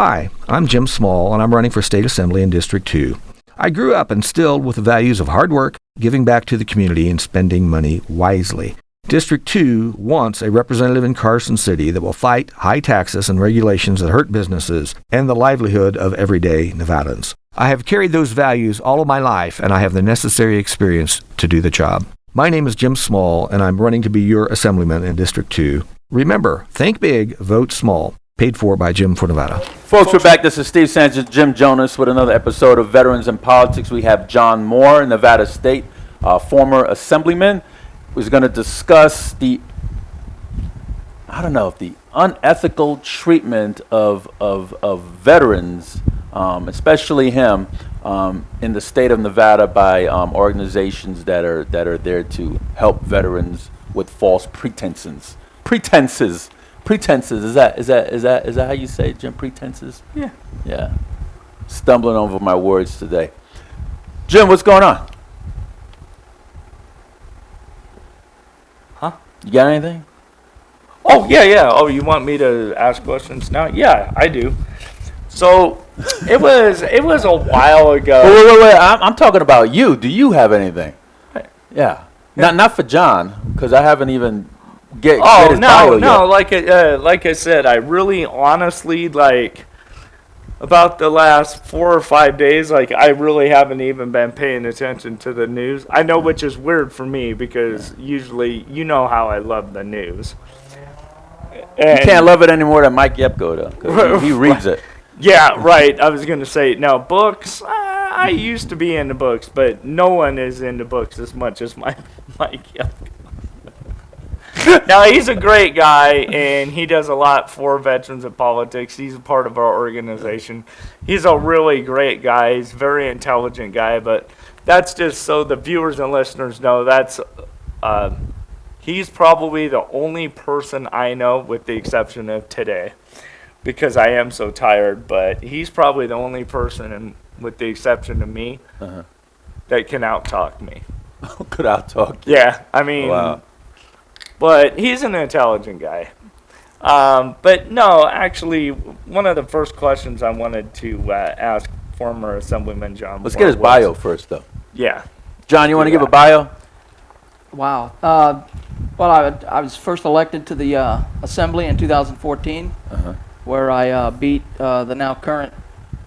Hi, I'm Jim Small, and I'm running for State Assembly in District 2. I grew up instilled with the values of hard work, giving back to the community, and spending money wisely. District 2 wants a representative in Carson City that will fight high taxes and regulations that hurt businesses and the livelihood of everyday Nevadans. I have carried those values all of my life, and I have the necessary experience to do the job. My name is Jim Small, and I'm running to be your assemblyman in District 2. Remember, think big, vote small. Paid for by Jim for Nevada. Folks, we're back. This is Steve Sanson, Jim Jonas with another episode of Veterans in Politics. We have John Moore, Nevada State, former assemblyman, who's going to discuss the unethical treatment of veterans, especially him, in the state of Nevada by organizations that are there to help veterans with false pretenses. Pretenses. Is that how you say it, Jim? Pretenses? Yeah. Yeah. Stumbling over my words today. Jim, what's going on? Huh? You got anything? Oh, yeah. Oh, you want me to ask questions now? Yeah, I do. So, it was a while ago. Wait. I'm talking about you. Do you have anything? Yeah. Not for John, because I haven't even get his bio yet. Like I said, I really honestly, about the last 4 or 5 days, I really haven't even been paying attention to the news. I know, which is weird for me, because usually, you know how I love the news. And you can't love it any more than Mike Yepko, though, 'cause he reads it. Yeah, right. I was going to say, now, books, I used to be into books, but no one is into books as much as Mike Yepko. Now, he's a great guy, and he does a lot for Veterans in Politics. He's a part of our organization. He's a really great guy. He's a very intelligent guy, but that's just so the viewers and listeners know he's probably the only person I know, with the exception of today, because I am so tired, but he's probably the only person, with the exception of me, that can out-talk me. Could out-talk you? Yeah, I mean... Wow. But he's an intelligent guy. But no, actually, one of the first questions I wanted to ask former Assemblyman John Let's get his bio first, though. Yeah. John, you want to give a bio? Wow. Well, I was first elected to the Assembly in 2014, where I beat the now current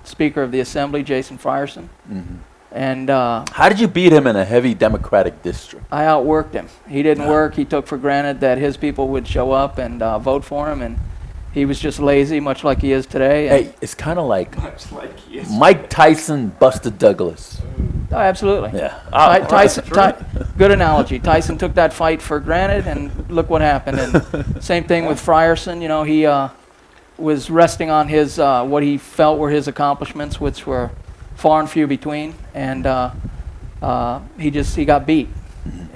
Speaker of the Assembly, Jason Frierson. Mm-hmm. And how did you beat him in a heavy Democratic district? I outworked him. He didn't work. He took for granted that his people would show up and vote for him, and he was just lazy, much like he is today. Hey, it's kind of like Mike Tyson, Buster Douglas. Oh, absolutely. Yeah. Tyson. Good analogy. Tyson took that fight for granted, and look what happened. And same thing with Frierson. You know, he was resting on his what he felt were his accomplishments, which were far and few between, and he got beat.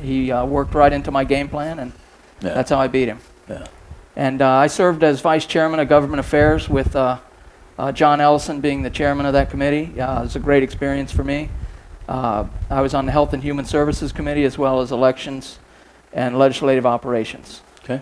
He worked right into my game plan, and that's how I beat him. Yeah. And I served as Vice Chairman of Government Affairs with John Ellison being the chairman of that committee. It was a great experience for me. I was on the Health and Human Services Committee, as well as Elections and Legislative Operations. Okay.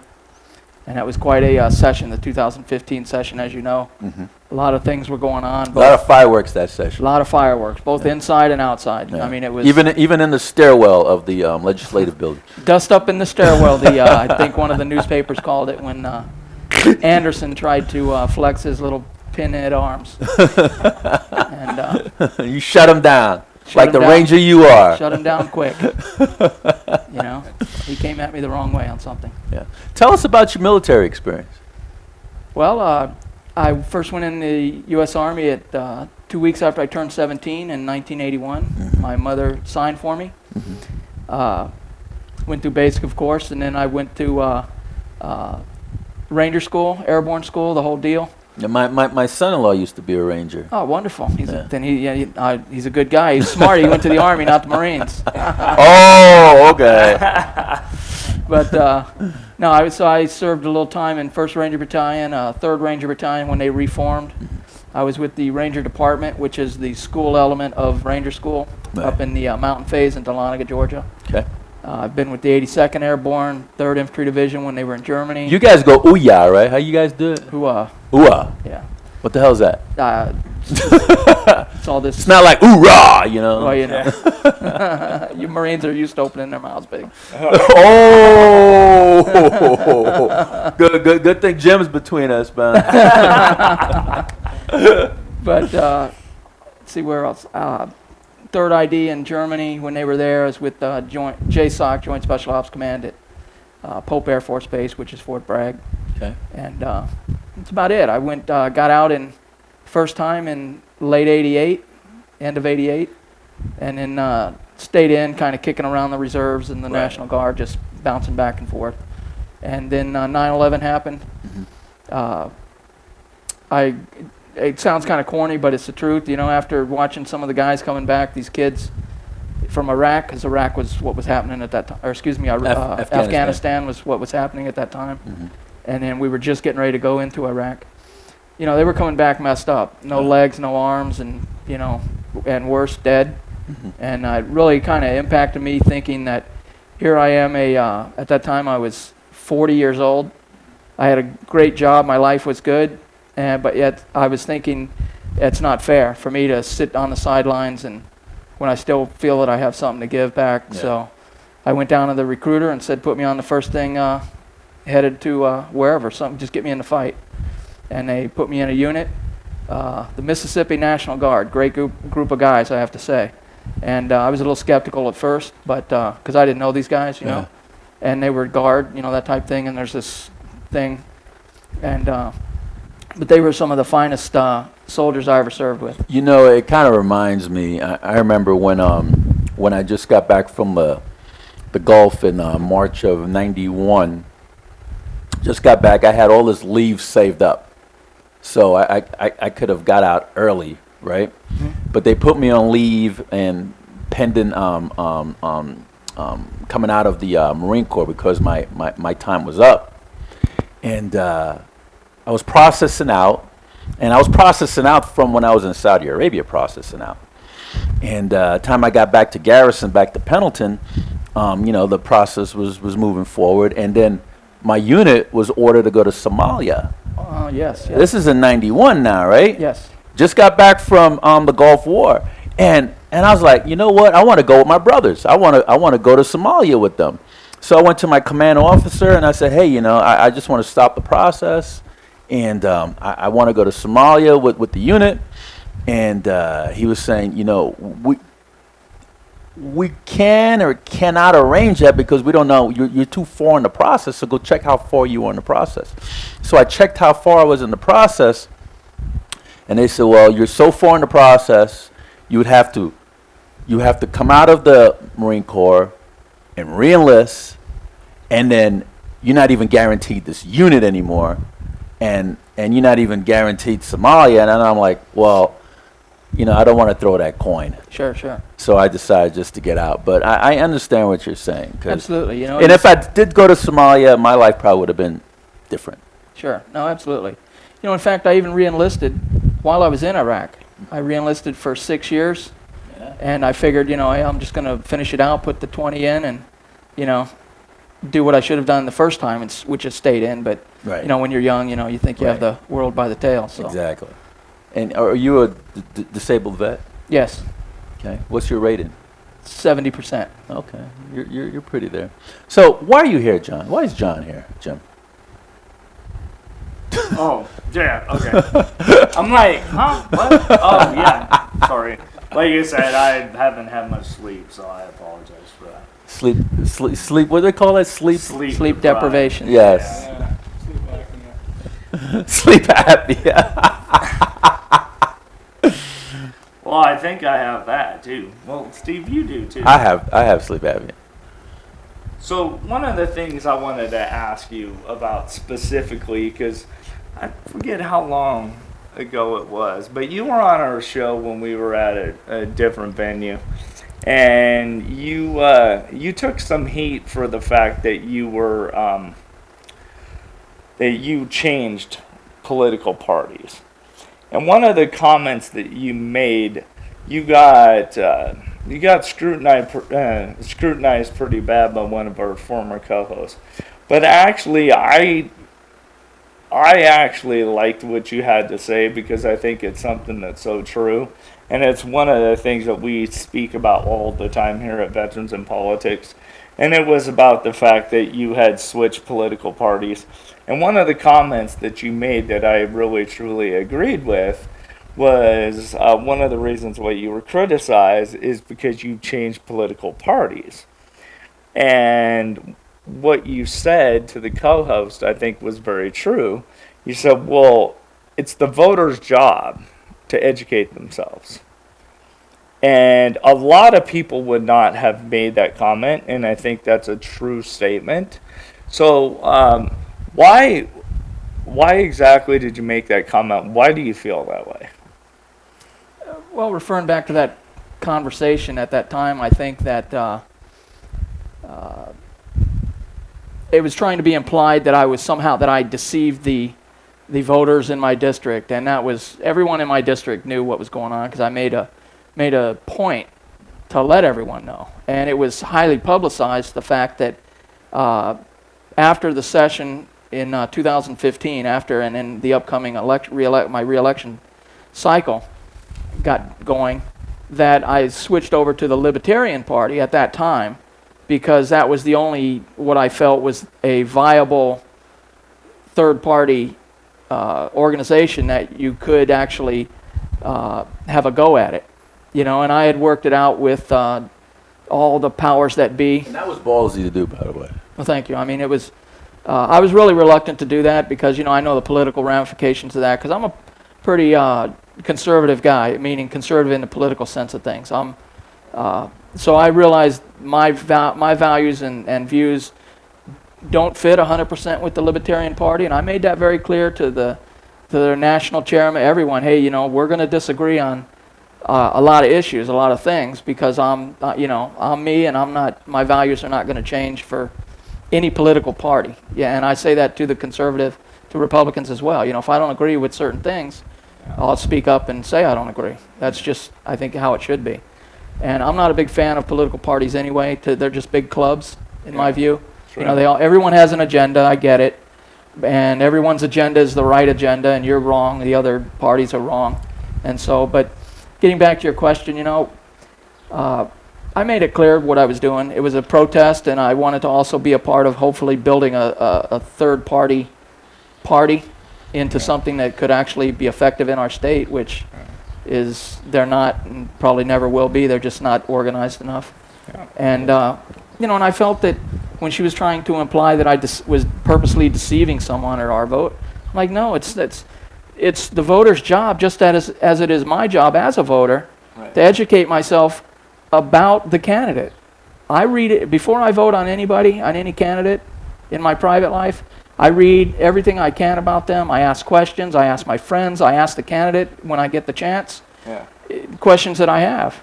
And that was quite a session, the 2015 session, as you know. Mm-hmm. A lot of things were going on. A lot of fireworks that session. A lot of fireworks, both inside and outside. Yeah. I mean, it was... Even in the stairwell of the legislative building. Dust up in the stairwell, I think one of the newspapers called it, when Anderson tried to flex his little pinhead arms. And you shut him down. Like the down, ranger you are. Shut him down quick. You know, he came at me the wrong way on something. Yeah. Tell us about your military experience. Well, I first went in the U.S. Army at 2 weeks after I turned 17 in 1981. Mm-hmm. My mother signed for me. Mm-hmm. Went through basic, of course, and then I went to Ranger School, Airborne School, the whole deal. Yeah, my son-in-law used to be a Ranger. Oh, wonderful! He's a good guy. He's smart. He went to the Army, not the Marines. Oh, okay. But no, I served a little time in 1st Ranger Battalion, 3rd Ranger Battalion when they reformed. I was with the Ranger Department, which is the school element of Ranger School, up in the Mountain Phase in Dahlonega, Georgia. Okay. I've been with the 82nd Airborne, 3rd Infantry Division when they were in Germany. You guys go ooh-yah, right? How you guys do it? Ooh-ah. Ooh-ah. Yeah. What the hell is that? It's all this. It's not like ooh-rah, you know. Well, you know, you Marines are used to opening their mouths big. Oh, good thing Jim's between us, man. But let's see where else. Third ID in Germany when they were there is with JSOC, Joint Special Ops Command at Pope Air Force Base, which is Fort Bragg. Okay. And that's about it. I went, got out in first time in late '88, end of '88, and then stayed in, kind of kicking around the reserves and the National Guard, just bouncing back and forth. And then 9/11 happened. It sounds kind of corny, but it's the truth. You know, after watching some of the guys coming back, these kids from Iraq, because Iraq was what was happening at that time, or excuse me, Afghanistan was what was happening at that time. And then we were just getting ready to go into Iraq. You know, they were coming back messed up. No legs, no arms, and, you know, and worse, dead. And it really kind of impacted me thinking that here I am, at that time I was 40 years old. I had a great job. My life was good. But yet I was thinking it's not fair for me to sit on the sidelines and when I still feel that I have something to give back. Yeah. So I went down to the recruiter and said, put me on the first thing, headed to wherever, something, just get me in the fight. And they put me in a unit, the Mississippi National Guard, great group of guys, I have to say. And I was a little skeptical at first, but because I didn't know these guys, you know, and they were guard, you know, that type thing. And there's this thing, and but they were some of the finest soldiers I ever served with. You know, it kind of reminds me. I remember when I just got back from the Gulf in March of '91. Just got back. I had all this leave saved up, so I could have got out early, right? But they put me on leave and pending coming out of the Marine Corps because my time was up, and I was processing out, and I was processing out from when I was in Saudi Arabia, processing out. And time I got back to Garrison, back to Pendleton, you know, the process was moving forward, and then my unit was ordered to go to Somalia. Yes. This is in '91 now, right? Yes. Just got back from the Gulf War, and I was like, you know what? I want to go with my brothers. I want to go to Somalia with them. So I went to my command officer and I said, hey, you know, I just want to stop the process, and I want to go to Somalia with the unit. And he was saying, you know, we can or cannot arrange that because we don't know. You're too far in the process, so go check how far you are in the process. So I checked how far I was in the process, and they said, well, you're so far in the process, you have to come out of the Marine Corps and re-enlist, and then you're not even guaranteed this unit anymore, and you're not even guaranteed Somalia. And I'm like, well, you know, I don't want to throw that coin. Sure. So I decided just to get out. But I understand what you're saying. Absolutely. You know, and if I did go to Somalia, my life probably would have been different. Sure. No, absolutely. You know, in fact, I even re-enlisted while I was in Iraq. I re-enlisted for 6 years. Yeah. And I figured, you know, hey, I'm just going to finish it out, put the 20 in, and, you know, do what I should have done the first time, which is stayed in. But, you know, when you're young, you know, you think you have the world by the tail. So. Exactly. And are you a disabled vet? Yes. Okay. What's your rating? 70%. Okay. You're pretty there. So why are you here, John? Why is John here, Jim? Oh, yeah, okay. I'm like, huh? What? Oh, yeah. Sorry. Like you said, I haven't had much sleep, so I apologize for that. Sleep. What do they call that? Sleep deprivation. Yes. Yeah. Sleep apnea. Well, I think I have that too. Well, Steve, you do too. I have sleep apnea. So one of the things I wanted to ask you about specifically, because I forget how long ago it was, but you were on our show when we were at a different venue, and you took some heat for the fact that you were that you changed political parties. And one of the comments that you made, you got scrutinized pretty bad by one of our former co-hosts. But actually, I I actually liked what you had to say because I think it's something that's so true. And it's one of the things that we speak about all the time here at Veterans in Politics. And it was about the fact that you had switched political parties. And one of the comments that you made that I really truly agreed with was one of the reasons why you were criticized is because you changed political parties. And what you said to the co-host, I think, was very true. You said, well, it's the voter's job to educate themselves. And a lot of people would not have made that comment, and I think that's a true statement. So why exactly did you make that comment? Why do you feel that way? Well, referring back to that conversation at that time, I think that it was trying to be implied that I was somehow, that I deceived the voters in my district, and that was, everyone in my district knew what was going on because I made a point to let everyone know. And it was highly publicized, the fact that after the session in 2015, and in the upcoming my re-election cycle got going, that I switched over to the Libertarian Party at that time because that was the only, what I felt was a viable third-party organization that you could actually have a go at it. You know, and I had worked it out with all the powers that be. And that was ballsy to do, by the way. Well, thank you. I mean, it was, I was really reluctant to do that because, you know, I know the political ramifications of that because I'm a pretty conservative guy, meaning conservative in the political sense of things. So I realized my values and views don't fit 100% with the Libertarian Party, and I made that very clear to the national chairman, everyone. Hey, you know, we're going to disagree on a lot of issues, a lot of things, because I'm me, and my values are not going to change for any political party. Yeah, and I say that to the conservative, to Republicans as well. You know, if I don't agree with certain things, I'll speak up and say I don't agree. That's just, I think, how it should be. And I'm not a big fan of political parties anyway. They're just big clubs, in my view. You know, everyone has an agenda. I get it, and everyone's agenda is the right agenda, and you're wrong. The other parties are wrong, and so. But getting back to your question, you know, I made it clear what I was doing. It was a protest, and I wanted to also be a part of hopefully building a third-party party into something that could actually be effective in our state, which is they're not and probably never will be. They're just not organized enough. Yeah. And you know, and I felt that when she was trying to imply that I was purposely deceiving someone or our vote, I'm like, no, it's the voter's job, just as it is my job as a voter, to educate myself about the candidate. I read it before I vote on anybody, on any candidate in my private life. I read everything I can about them. I ask questions. I ask my friends. I ask the candidate when I get the chance. Questions that I have,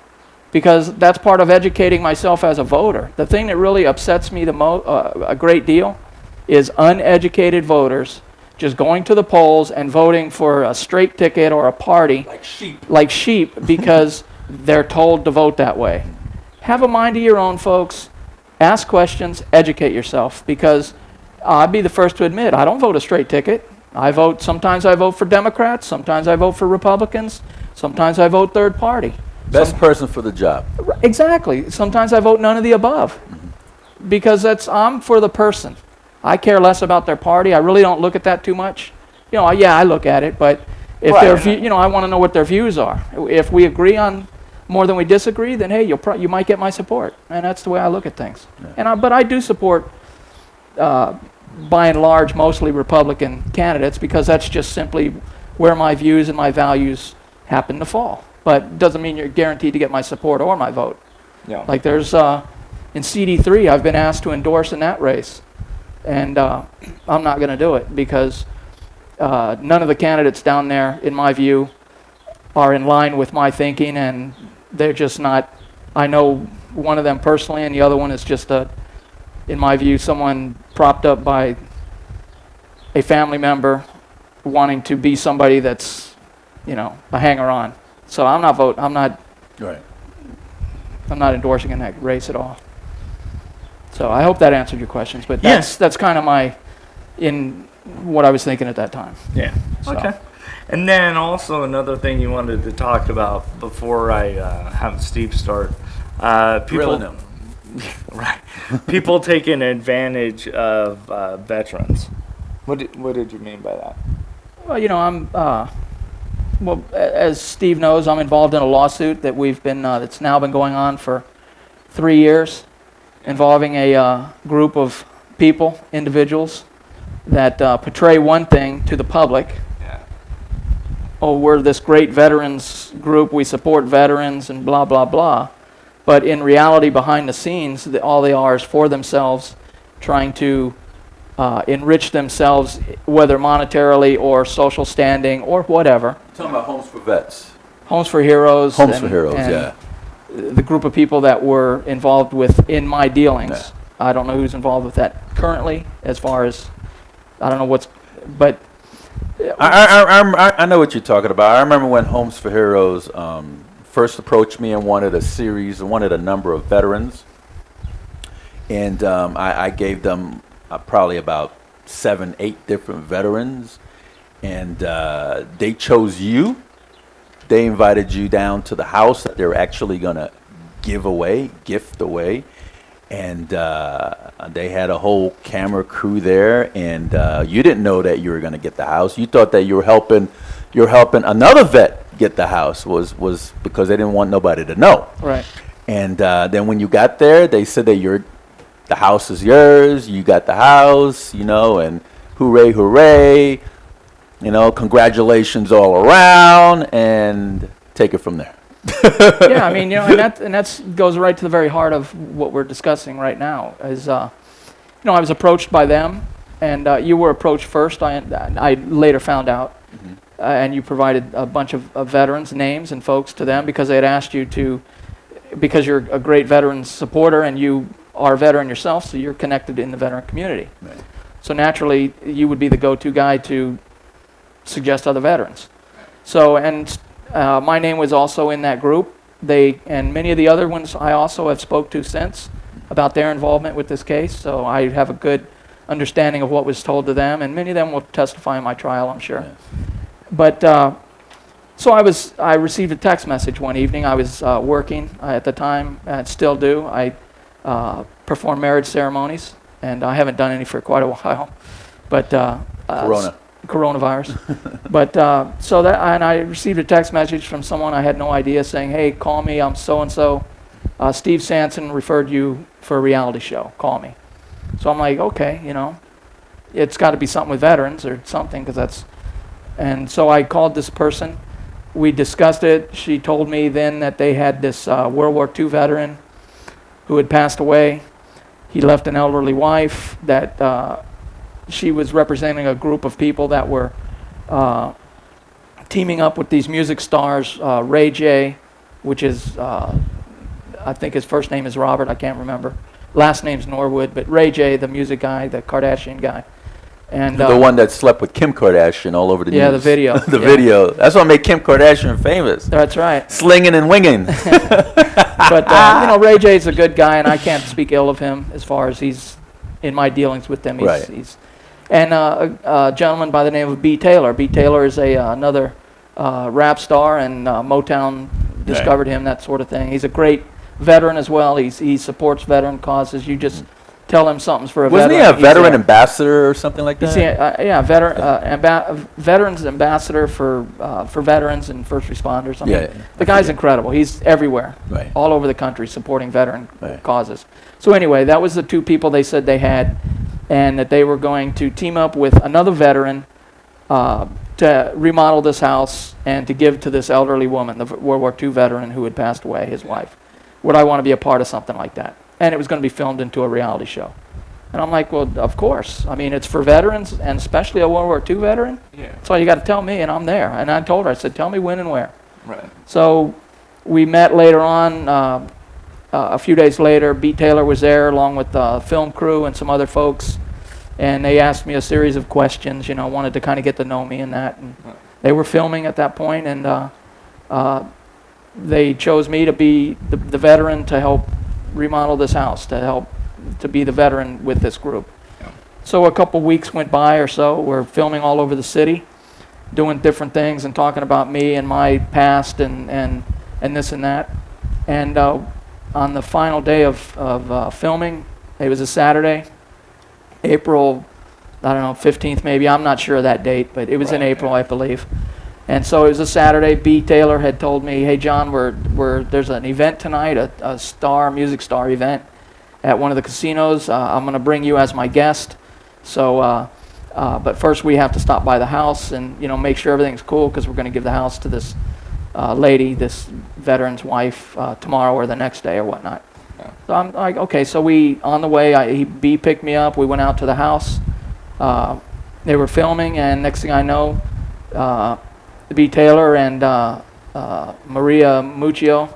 because that's part of educating myself as a voter. The thing that really upsets me a great deal is uneducated voters just going to the polls and voting for a straight ticket or a party like sheep because they're told to vote that way. Have a mind of your own, folks. Ask questions. Educate yourself, because I'd be the first to admit, I don't vote a straight ticket. Sometimes I vote for Democrats, sometimes I vote for Republicans, sometimes I vote third party. Best person for the job. Exactly. Sometimes I vote none of the above. Because I'm for the person. I care less about their party. I really don't look at that too much. You know, yeah, I look at it, but if I want to know what their views are. If we agree on more than we disagree, then hey, you might get my support. And that's the way I look at things. Yeah. But I do support by and large, mostly Republican candidates, because that's just simply where my views and my values happen to fall. But doesn't mean you're guaranteed to get my support or my vote. Yeah. Like there's, in CD3, I've been asked to endorse in that race. And I'm not going to do it because none of the candidates down there, in my view, are in line with my thinking, and they're just not. I know one of them personally, and the other one is just in my view, someone propped up by a family member wanting to be somebody that's, you know, a hanger-on. So I'm not voting. I'm not endorsing in that race at all. So I hope that answered your questions. But that's kind of my, in what I was thinking at that time. Yeah. So. Okay. And then also another thing you wanted to talk about before I have Steve start. Grilling him. Right. People taking advantage of veterans. What did you mean by that? Well, you know, well, as Steve knows, I'm involved in a lawsuit that that's now been going on for 3 years, involving a group of people, individuals, that portray one thing to the public. Yeah. Oh, we're this great veterans group, we support veterans and blah, blah, blah. But in reality, behind the scenes, all they are is for themselves, trying to enrich themselves, whether monetarily or social standing or whatever. Talking about Homes for Vets. Homes for Heroes. Homes for Heroes, and yeah. The group of people that were involved in my dealings. Yeah. I don't know who's involved with that currently, as far as, I don't know but... I know what you're talking about. I remember when Homes for Heroes first approached me and wanted a number of veterans. And I gave them probably about 7, 8 different veterans. And they chose you. They invited you down to the house that they're actually going to gift away. And they had a whole camera crew there, and you didn't know that you were going to get the house. You thought that you were helping another vet get the house, was because they didn't want nobody to know. Right. And then when you got there, they said that the house is yours. You got the house, and hooray, hooray, congratulations all around, and take it from there. Yeah, I mean, and that goes right to the very heart of what we're discussing right now. Is I was approached by them, and you were approached first. I later found out, and you provided a bunch of veterans' names and folks to them because they had asked you to, because you're a great veteran supporter and you are a veteran yourself, so you're connected in the veteran community. Right. So naturally, you would be the go-to guy to suggest other veterans. So, and my name was also in that group. And many of the other ones I also have spoke to since about their involvement with this case. So I have a good understanding of what was told to them, and many of them will testify in my trial, I'm sure. Yes. But so I received a text message one evening. I was working at the time, and still do. I perform marriage ceremonies, and I haven't done any for quite a while. But coronavirus. But and I received a text message from someone I had no idea saying, "Hey, call me. I'm so and so. Steve Sanson referred you for a reality show. Call me." So I'm like, okay, it's got to be something with veterans or something, and so I called this person. We discussed it. She told me then that they had this World War II veteran who had passed away. He left an elderly wife that she was representing a group of people that were teaming up with these music stars, Ray J, which is, I think his first name is Robert, I can't remember. Last name's Norwood, but Ray J, the music guy, the Kardashian guy. And the one that slept with Kim Kardashian all over the news. Yeah, the video. Video. That's what made Kim Kardashian famous. That's right. Slinging and winging. But, Ray J's a good guy, and I can't speak ill of him as far as he's in my dealings with them. And a gentleman by the name of B. Taylor. B. Taylor is another rap star, and Motown discovered him, that sort of thing. He's a great veteran as well. He supports veteran causes. You just tell him something's for a veteran. Wasn't he a veteran ambassador or something like that? Veterans ambassador for veterans and first responders. I mean, the guy's incredible. He's everywhere, all over the country, supporting veteran causes. So anyway, that was the two people they said they had, and that they were going to team up with another veteran to remodel this house and to give to this elderly woman, the World War II veteran who had passed away, his wife. Would I want to be a part of something like that? And it was going to be filmed into a reality show. And I'm like, well, of course. I mean, it's for veterans, and especially a World War II veteran. Yeah. That's all you got to tell me, and I'm there. And I told her, I said, tell me when and where. Right. So we met later on. A few days later, B. Taylor was there along with the film crew and some other folks. And they asked me a series of questions, wanted to kind of get to know me and that. And they were filming at that point, and they chose me to be the veteran to help remodel this house, to be the veteran with this group. Yeah. So a couple weeks went by or so. We're filming all over the city, doing different things and talking about me and my past and this and that. And on the final day of filming, it was a Saturday, April, I don't know, 15th maybe. I'm not sure of that date, but it was in April, I believe. And so it was a Saturday. B. Taylor had told me, "Hey John, there's an event tonight, a music star event at one of the casinos. I'm going to bring you as my guest. So, but first we have to stop by the house and make sure everything's cool because we're going to give the house to this lady, this veteran's wife, tomorrow or the next day or whatnot." Yeah. So I'm like, okay. So on the way, B picked me up. We went out to the house. They were filming, and next thing I know, B. Taylor and Maria Miuccio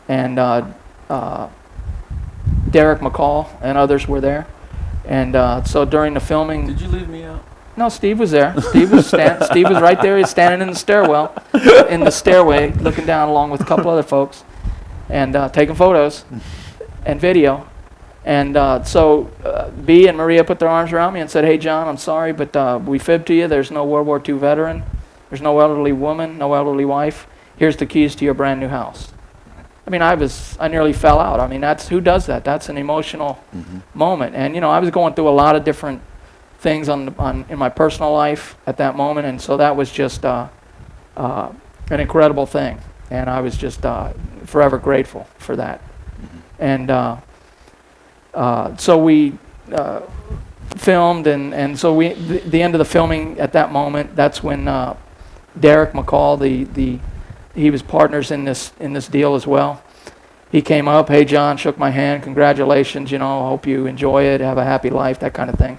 and Derek McCall and others were there. And so during the filming... Did you leave me out? No, Steve was there. Steve was right there. He's standing in the stairwell, in the stairway, looking down along with a couple other folks and taking photos and video. And so B and Maria put their arms around me and said, "Hey, John, I'm sorry, but we fibbed to you. There's no World War II veteran. There's no elderly woman, no elderly wife. Here's the keys to your brand new house." I mean, I nearly fell out. I mean, who does that? That's an emotional moment. And, I was going through a lot of different things in my personal life at that moment. And so that was just an incredible thing. And I was just forever grateful for that. And so we filmed, and so the end of the filming at that moment, that's when Derek McCall, he was partners in this deal as well. He came up, "Hey John," shook my hand, "Congratulations, hope you enjoy it, have a happy life," that kind of thing.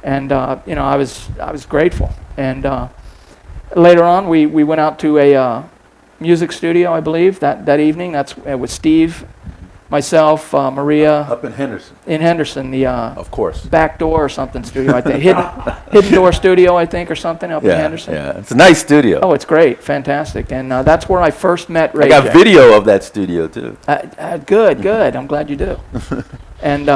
And I was grateful. And later on, we went out to a music studio, I believe, that evening. That's with Steve, myself, Maria. Up in Henderson. In Henderson, the of course. Back Door or something studio, I think. Hidden Door Studio, I think, or something up in Henderson. Yeah, it's a nice studio. Oh, it's great, fantastic. And that's where I first met Ray I got J. video of that studio, too. Good. I'm glad you do. And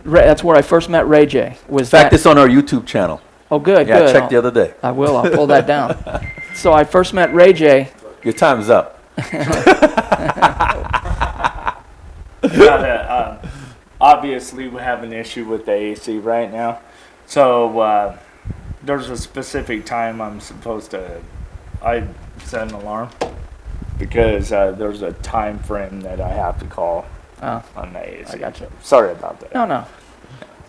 that's where I first met Ray J. In fact, it's on our YouTube channel. Oh, good, Yeah, good. I checked the other day. I will. I'll pull that down. So I first met Ray J. Your time's up. Obviously, we have an issue with the AC right now. So there's a specific time I set an alarm because there's a time frame that I have to call on the AC. I got you. Sorry about that. No.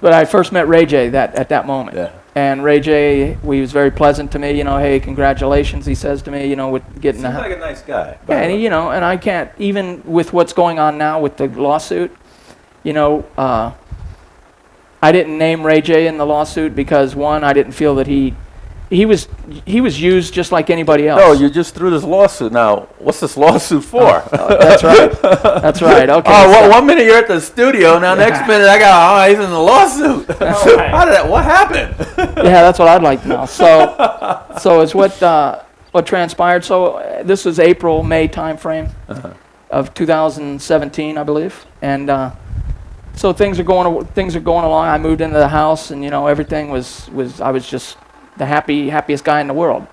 But I first met Ray J at that moment. Yeah. And Ray J, he was very pleasant to me. "Hey, congratulations," he says to me, with getting Seems like a nice guy. Yeah, and and I can't, even with what's going on now with the lawsuit, I didn't name Ray J in the lawsuit because, one, I didn't feel that he was used just like anybody else. No, you just threw this lawsuit. Now, what's this lawsuit for? That's right. That's right. Okay. Oh, 1 minute you're at the studio, now next minute he's in the lawsuit. What happened? Yeah, that's what I'd like to know. So it's what transpired. So this was April-May time frame of 2017, I believe, and so things are going along. I moved into the house, and everything was I was just the happiest guy in the world.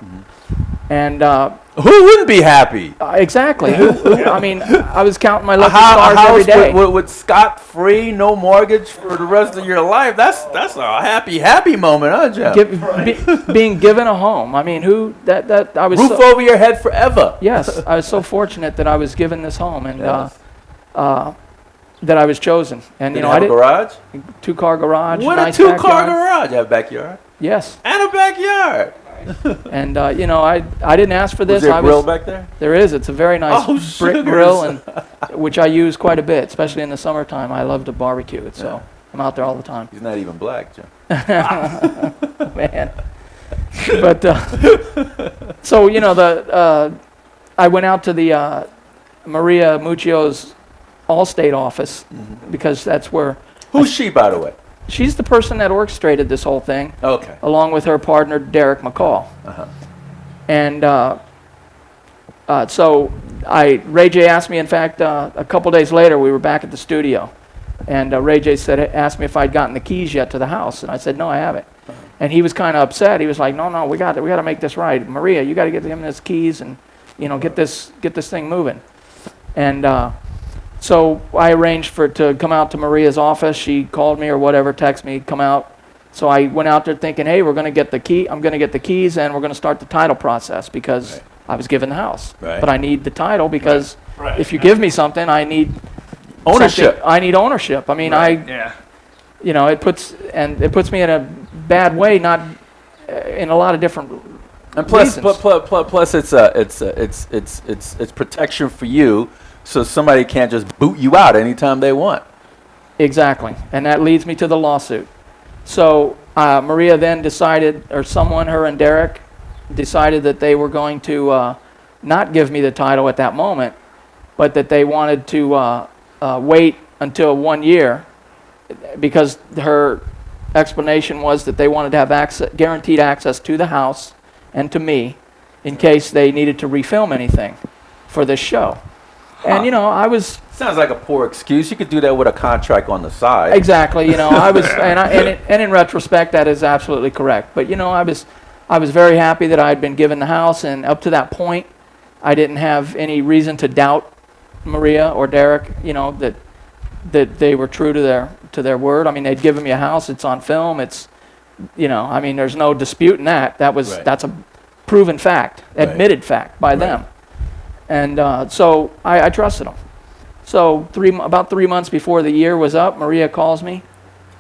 And who wouldn't be happy? Exactly. I mean, I was counting my lucky stars every day. With scot-free, no mortgage for the rest of your life. That's a happy moment, huh, Jeff? Being given a home. I mean, I was roof over your head forever. Yes, I was so fortunate that I was given this home, and yes. that I was chosen. And Did it have a garage? 2-car garage. What nice a 2-car backyard. garage? You have a backyard? Yes. And a backyard. And I didn't ask for this. Was there a grill back there? There is. It's a very nice brick grill, and which I use quite a bit, especially in the summertime. I love to barbecue it, so I'm out there all the time. He's not even black, Jim. Man. But so I went out to the Maria Miuccio's Allstate office because that's where. Who's she, by the way? She's the person that orchestrated this whole thing. Okay. Along with her partner Derek McCall. And so Ray J asked me. In fact, a couple days later, we were back at the studio, And Ray J asked me if I'd gotten the keys yet to the house, and I said, no, I haven't. And he was kind of upset. He was like, no, we got to make this right. Maria, you got to get him his keys and, get this thing moving. And so I arranged to come out to Maria's office. She called me or whatever, texted me, come out. So I went out there thinking, hey, I'm going to get the keys and we're going to start the title process because I was given the house. Right. But I need the title because if you give me something, I need Ownership. I need ownership. I mean, it puts me in a bad way, not in a lot of different And plus, reasons. plus it's protection for you, so somebody can't just boot you out anytime they want. Exactly, and that leads me to the lawsuit. So Maria then decided, or someone, her and Derek, decided that they were going to not give me the title at that moment, but that they wanted to wait until 1 year, because her explanation was that they wanted to have guaranteed access to the house and to me in case they needed to refilm anything for this show. And I was Sounds like a poor excuse. You could do that with a contract on the side. exactly, I was, and in retrospect, that is absolutely correct. But I was very happy that I had been given the house, and up to that point, I didn't have any reason to doubt Maria or Derek, that they were true to their word. I mean, they'd given me a house. It's on film. It's, there's no disputing that. That's a proven fact, admitted fact by them. And so I trusted them. So about 3 months before the year was up, Maria calls me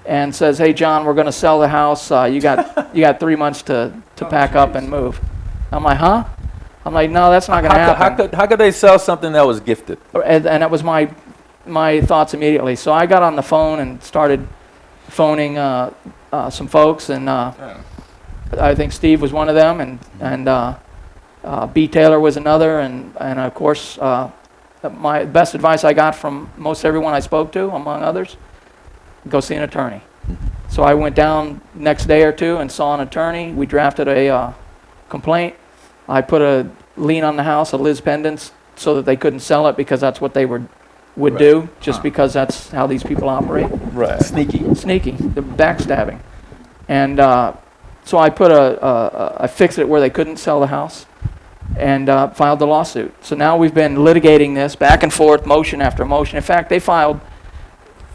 and says, "Hey, John, we're going to sell the house. You got 3 months to pack up and move." I'm like, huh? I'm like, no, that's not going to happen. How could they sell something that was gifted? And that was my thoughts immediately. So I got on the phone and started phoning some folks, and I think Steve was one of them, and B. Taylor was another, and of course, my best advice I got from most everyone I spoke to, among others, go see an attorney. So I went down next day or two and saw an attorney. We drafted a complaint. I put a lien on the house, a Liz pendants, so that they couldn't sell it because that's what they would do, just because that's how these people operate. Right. Sneaky, the backstabbing. And so I put I fixed it where they couldn't sell the house, and filed the lawsuit. So now we've been litigating this back and forth, motion after motion. In fact, they filed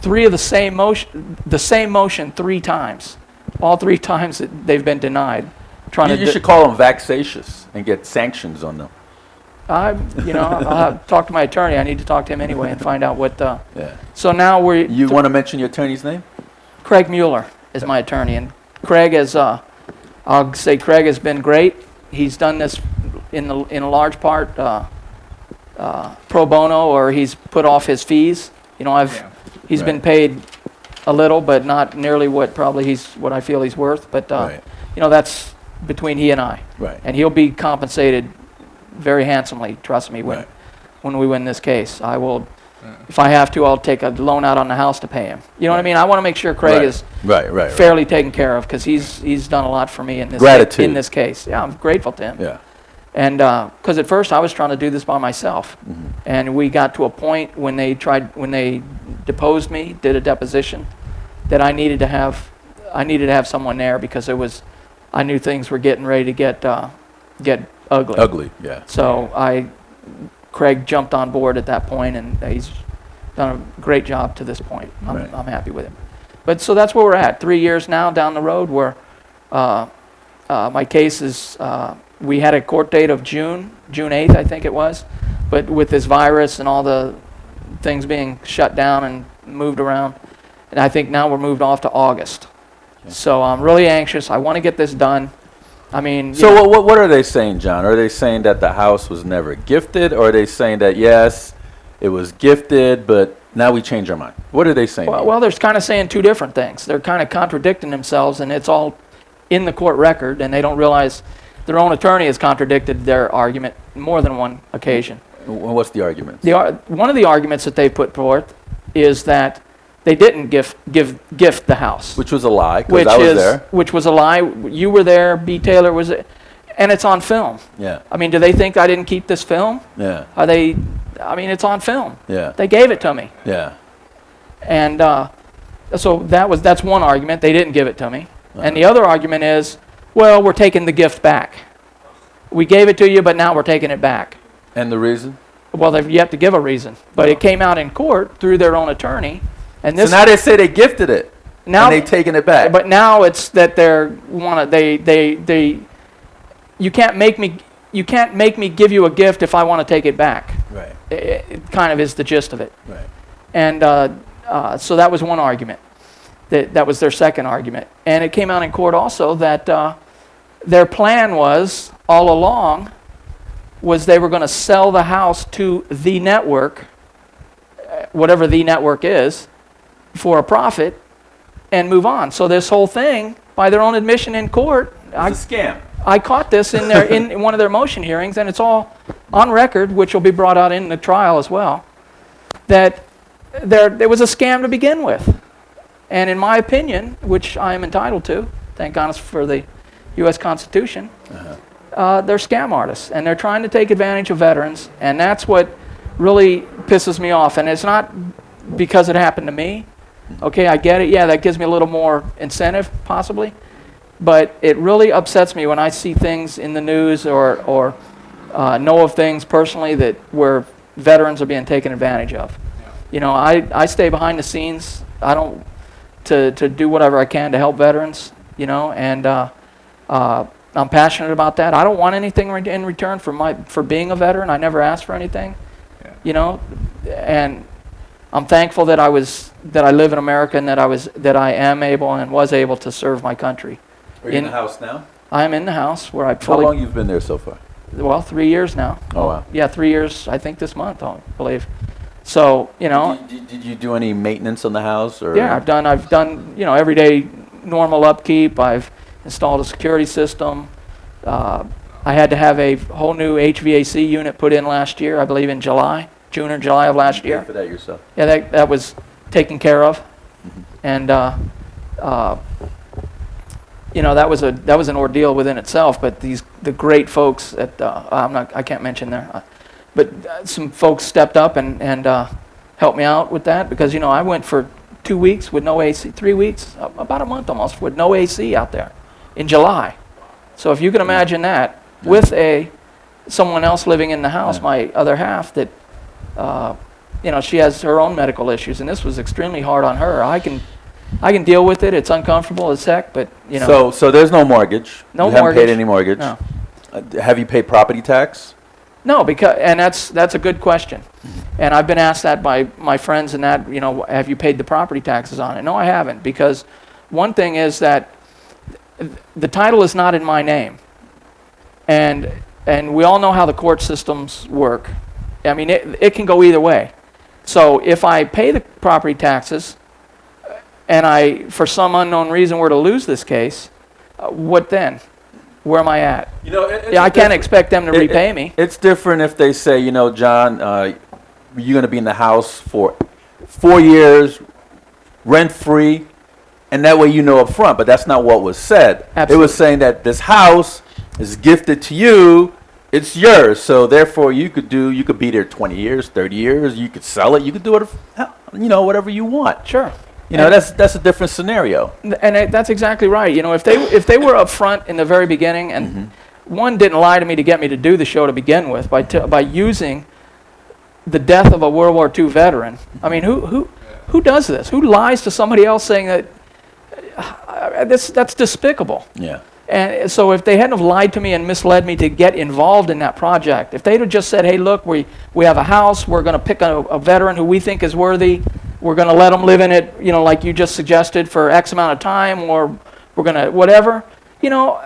the same motion 3 times. All 3 times that they've been denied. You should call them vexatious and get sanctions on them. I'll have to talk to my attorney. I need to talk to him anyway and find out what. Yeah. So now You want to mention your attorney's name? Craig Mueller is my attorney, and Craig I'll say Craig has been great. He's done this in a large part pro bono, or he's put off his fees. He's been paid a little, but not nearly what I feel he's worth. But that's between he and I. Right. And he'll be compensated very handsomely, trust me, when we win this case. I will, if I have to, I'll take a loan out on the house to pay him. You know what I mean? I want to make sure Craig is fairly taken care of, because he's done a lot for me in this case. Yeah, I'm grateful to him. Yeah. And because at first I was trying to do this by myself, and we got to a point when they deposed me, did a deposition, that I needed to have someone there, because I knew things were getting ready to get ugly. Ugly, yeah. So Craig jumped on board at that point, and he's done a great job to this point. I'm happy with him. But so that's where we're at. 3 years now down the road, where my case is. We had a court date of June 8th, I think it was, but with this virus and all the things being shut down and moved around, and I think now we're moved off to August. Okay. So I'm really anxious. I want to get this done. I mean, so what are they saying, John? Are they saying that the house was never gifted, or are they saying that yes, it was gifted, but now we change our mind? What are they saying? Well, they're kind of saying 2 different things. They're kind of contradicting themselves, and it's all in the court record, and they don't realize their own attorney has contradicted their argument more than one occasion. What's the argument? One of the arguments that they put forth is that they didn't gift the house. Which was a lie, because I was there. Which was a lie. You were there, B. Taylor was there, and it's on film. Yeah. I mean, do they think I didn't keep this film? Yeah. It's on film. Yeah. They gave it to me. Yeah. And so that's one argument. They didn't give it to me. And the other argument is, well, we're taking the gift back. We gave it to you, but now we're taking it back. And the reason? Well, they've yet to give a reason. But it came out in court through their own attorney. And this So now they say they gifted it. now and they've taken it back. But now it's that you can't make me give you a gift if I want to take it back. Right. It kind of is the gist of it. Right. And so that was one argument. That was their second argument. And it came out in court also that their plan was, all along, was they were going to sell the house to the network, whatever the network is, for a profit and move on. So this whole thing, by their own admission in court, It's a scam. I caught this in one of their motion hearings, and it's all on record, which will be brought out in the trial as well, that there was a scam to begin with. And in my opinion, which I am entitled to, thank goodness for the U.S. Constitution, they're scam artists, and they're trying to take advantage of veterans, and that's what really pisses me off. And it's not because it happened to me. Okay, I get it. Yeah, that gives me a little more incentive, possibly. But it really upsets me when I see things in the news or know of things personally where veterans are being taken advantage of. Yeah. You know, I stay behind the scenes. I don't to do whatever I can to help veterans. You know, and I'm passionate about that. I don't want anything in return for being a veteran. I never asked for anything. Yeah. You know, and I'm thankful that I live in America and that I am able and was able to serve my country. Are you in the house now? I am in the house where I How long you've been there so far? Well, 3 years now. Oh, wow. Yeah, 3 years, I think this month, I believe. So, you know. Did you do any maintenance on the house? Or? Yeah, I've done, you know, everyday normal upkeep. I've installed a security system. I had to have a whole new HVAC unit put in last year, I believe in June or July of last year. You paid for that yourself? Yeah, that was taken care of. And, you know, that was an ordeal within itself. But the great folks at I can't mention there, but some folks stepped up and helped me out with that, because you know I went for 2 weeks with no AC, 3 weeks, about a month almost, with no AC out there in July. So if you can imagine that with someone else living in the house, my other half, that you know, she has her own medical issues, and this was extremely hard on her. I can deal with it. It's uncomfortable as heck, but you know. So there's no mortgage. No you mortgage. Haven't paid any mortgage. No. Have you paid property tax? No, and that's a good question. And I've been asked that by my friends, and that, you know, have you paid the property taxes on it? No, I haven't, because one thing is that the title is not in my name, and we all know how the court systems work. I mean, it can go either way. So if I pay the property taxes, and I, for some unknown reason, were to lose this case, what then? Where am I at? You know, I can't expect them to repay me. It's different if they say, you know, John, you're going to be in the house for 4 years, rent-free, and that way you know up front. But that's not what was said. Absolutely. It was saying that this house is gifted to you. It's yours. So therefore, you could be there 20 years, 30 years. You could sell it. You could do it, you know, whatever you want. Sure. You know, that's a different scenario. And that's exactly right. You know, if they were up front in the very beginning, and one didn't lie to me to get me to do the show to begin with by using the death of a World War II veteran. I mean, who does this? Who lies to somebody else saying that? That's despicable. Yeah. And so if they hadn't have lied to me and misled me to get involved in that project, if they'd have just said, hey, look, we have a house, we're going to pick a veteran who we think is worthy, we're going to let them live in it, you know, like you just suggested, for X amount of time, or we're going to whatever, you know,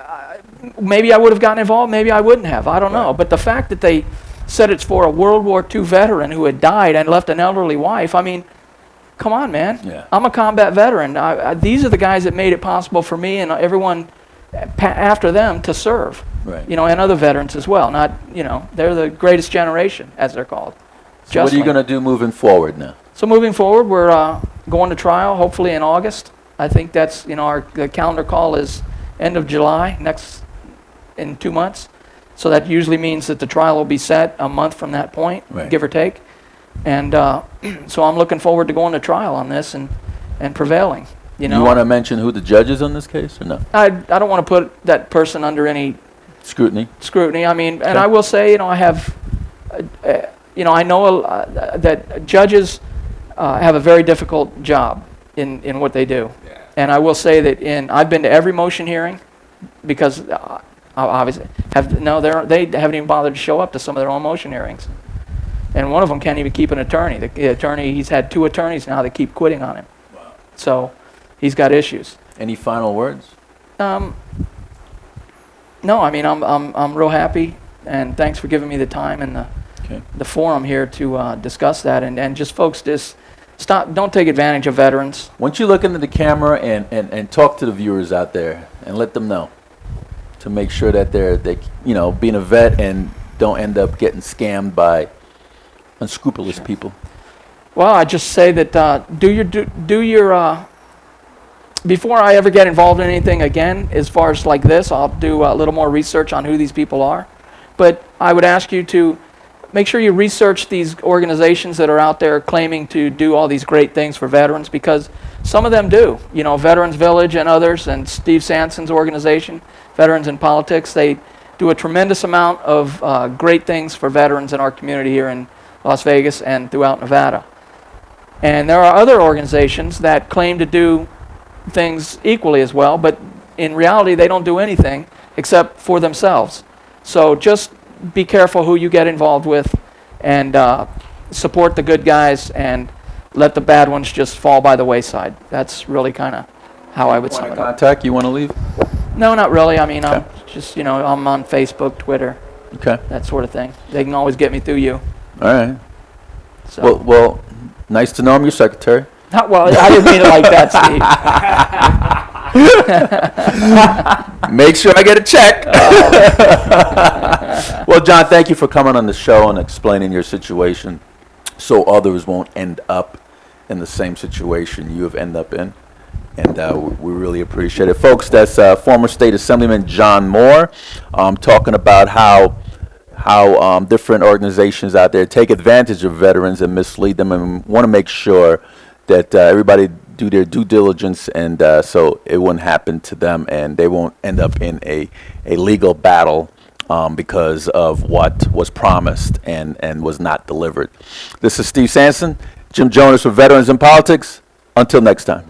maybe I would have gotten involved, maybe I wouldn't have, I don't know. But the fact that they said it's for a World War II veteran who had died and left an elderly wife, I mean, come on, man. Yeah. I'm a combat veteran. These are the guys that made it possible for me and everyone after them to serve, right. You know, and other veterans as well. Not, you know, they're the greatest generation, as they're called. So what are you going to do moving forward now? So moving forward, we're going to trial, hopefully in August. I think that's, you know, the calendar call is end of July, in 2 months. So that usually means that the trial will be set a month from that point, right. Give or take. And so I'm looking forward to going to trial on this and prevailing. You know, You want to mention who the judge is on this case or no? I don't want to put that person under any Scrutiny? scrutiny. I mean, and Okay. I will say, you know, I have, I know that judges have a very difficult job in what they do. And I will say that I've been to every motion hearing because obviously they haven't even bothered to show up to some of their own motion hearings. And one of them can't even keep an attorney. The attorney, he's had 2 attorneys now that keep quitting on him. Wow. So he's got issues. Any final words? No, I mean, I'm real happy, and thanks for giving me the time and the forum here to discuss that. And just folks, just don't take advantage of veterans. Why don't you look into the camera and talk to the viewers out there and let them know to make sure that they being a vet and don't end up getting scammed by unscrupulous people. Well, I just say that do your before I ever get involved in anything again, as far as like this, I'll do a little more research on who these people are. But I would ask you to make sure you research these organizations that are out there claiming to do all these great things for veterans, because some of them do. You know, Veterans Village and others, and Steve Sanson's organization, Veterans in Politics, they do a tremendous amount of great things for veterans in our community here in Las Vegas and throughout Nevada. And there are other organizations that claim to do things equally as well, but in reality they don't do anything except for themselves. So just be careful who you get involved with, and support the good guys and let the bad ones just fall by the wayside. That's really kind of how I would sum it up. Contact you want to leave? No, not really. I mean, Okay. I'm just, I'm on Facebook, Twitter, Okay. that sort of thing. They can always get me through you. All right. So. Well, nice to know I'm your secretary. Well, I didn't mean it like that, Steve. Make sure I get a check. Well, John, thank you for coming on the show and explaining your situation so others won't end up in the same situation you have ended up in. And we really appreciate it. Folks, that's former State Assemblyman John Moore talking about how different organizations out there take advantage of veterans and mislead them, and want to make sure that everybody do their due diligence, and so it won't happen to them and they won't end up in a legal battle because of what was promised and was not delivered. This is Steve Sanson, Jim Jonas for Veterans in Politics. Until next time.